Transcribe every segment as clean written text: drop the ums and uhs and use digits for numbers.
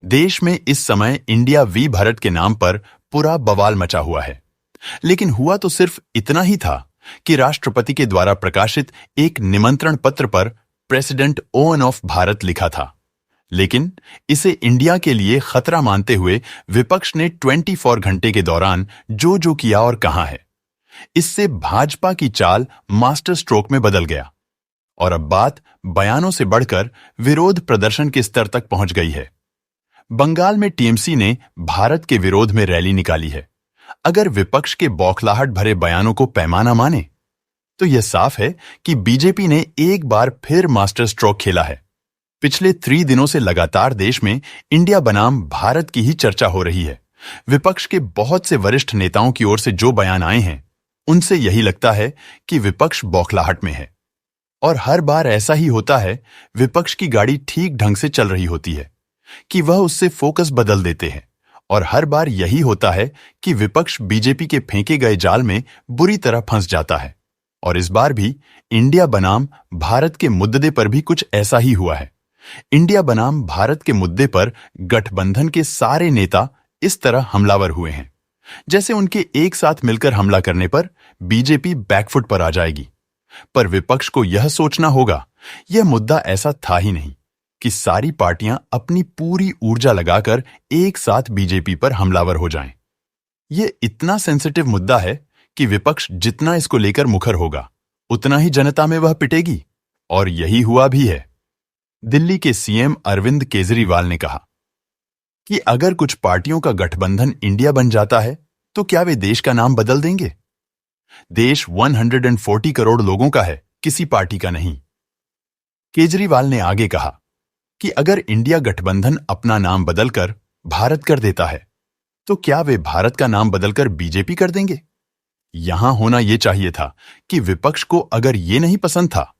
देश में इस समय इंडिया वी भारत के नाम पर पूरा बवाल मचा हुआ है। लेकिन हुआ तो सिर्फ इतना ही था कि राष्ट्रपति के द्वारा प्रकाशित एक निमंत्रण पत्र पर प्रेसिडेंट ओन ऑफ भारत लिखा था। लेकिन इसे इंडिया के लिए खतरा मानते हुए विपक्ष ने 24 घंटे के दौरान जो किया और कहा है, इससे भाजपा की चाल मास्टर स्ट्रोक में बदल गया और अब बात बयानों से बढ़कर विरोध प्रदर्शन के स्तर तक पहुंच गई है। बंगाल में टीएमसी ने भारत के विरोध में रैली निकाली है। अगर विपक्ष के बौखलाहट भरे बयानों को पैमाना माने तो यह साफ है कि बीजेपी ने एक बार फिर मास्टर स्ट्रोक खेला है। पिछले 3 दिनों से लगातार देश में इंडिया बनाम भारत की ही चर्चा हो रही है। विपक्ष के बहुत से वरिष्ठ नेताओं की ओर से जो बयान आए हैं, उनसे यही लगता है कि विपक्ष बौखलाहट में है। और हर बार ऐसा ही होता है, विपक्ष की गाड़ी ठीक ढंग से चल रही होती है कि वह उससे फोकस बदल देते हैं। और हर बार यही होता है कि विपक्ष बीजेपी के फेंके गए जाल में बुरी तरह फंस जाता है। और इस बार भी इंडिया बनाम भारत के मुद्दे पर भी कुछ ऐसा ही हुआ है। इंडिया बनाम भारत के मुद्दे पर गठबंधन के सारे नेता इस तरह हमलावर हुए हैं, जैसे उनके एक साथ मिलकर हमला करने पर बीजेपी बैकफुट पर आ जाएगी। पर विपक्ष को यह सोचना होगा, यह मुद्दा ऐसा था ही नहीं कि सारी पार्टियां अपनी पूरी ऊर्जा लगाकर एक साथ बीजेपी पर हमलावर हो जाएं। यह इतना सेंसिटिव मुद्दा है कि विपक्ष जितना इसको लेकर मुखर होगा, उतना ही जनता में वह पिटेगी। और यही हुआ भी है। दिल्ली के सीएम अरविंद केजरीवाल ने कहा कि अगर कुछ पार्टियों का गठबंधन इंडिया बन जाता है तो क्या वे देश का नाम बदल देंगे? देश 140 करोड़ लोगों का है, किसी पार्टी का नहीं। केजरीवाल ने आगे कहा कि अगर इंडिया गठबंधन अपना नाम बदलकर भारत कर देता है तो क्या वे भारत का नाम बदलकर बीजेपी कर देंगे? यहां होना यह चाहिए था कि विपक्ष को अगर ये नहीं पसंद था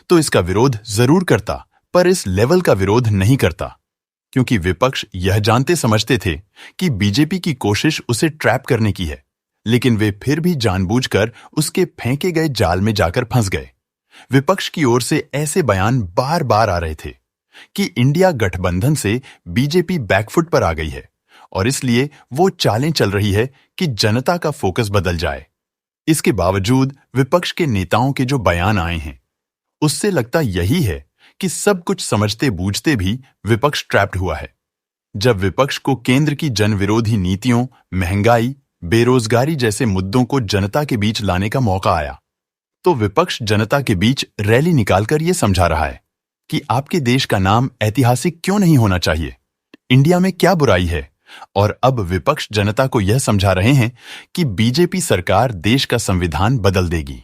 तो इसका विरोध जरूर करता, पर इस लेवल का विरोध नहीं करता, क्योंकि विपक्ष यह जानते समझते थे कि बीजेपी की कोशिश उसे ट्रैप करने की है। लेकिन वे फिर भी जानबूझकर उसके फेंके गए जाल में जाकर फंस गए। विपक्ष की ओर से ऐसे बयान बार बार आ रहे थे कि इंडिया गठबंधन से बीजेपी बैकफुट पर आ गई है और इसलिए वो चालें चल रही है कि जनता का फोकस बदल जाए। इसके बावजूद विपक्ष के नेताओं के जो बयान आए हैं, उससे लगता यही है कि सब कुछ समझते बूझते भी विपक्ष ट्रैप्ड हुआ है। जब विपक्ष को केंद्र की जनविरोधी नीतियों, महंगाई, बेरोजगारी जैसे मुद्दों को जनता के बीच लाने का मौका आया, तो विपक्ष जनता के बीच रैली निकालकर यह समझा रहा है कि आपके देश का नाम ऐतिहासिक क्यों नहीं होना चाहिए, इंडिया में क्या बुराई है। और अब विपक्ष जनता को यह समझा रहे हैं कि बीजेपी सरकार देश का संविधान बदल देगी।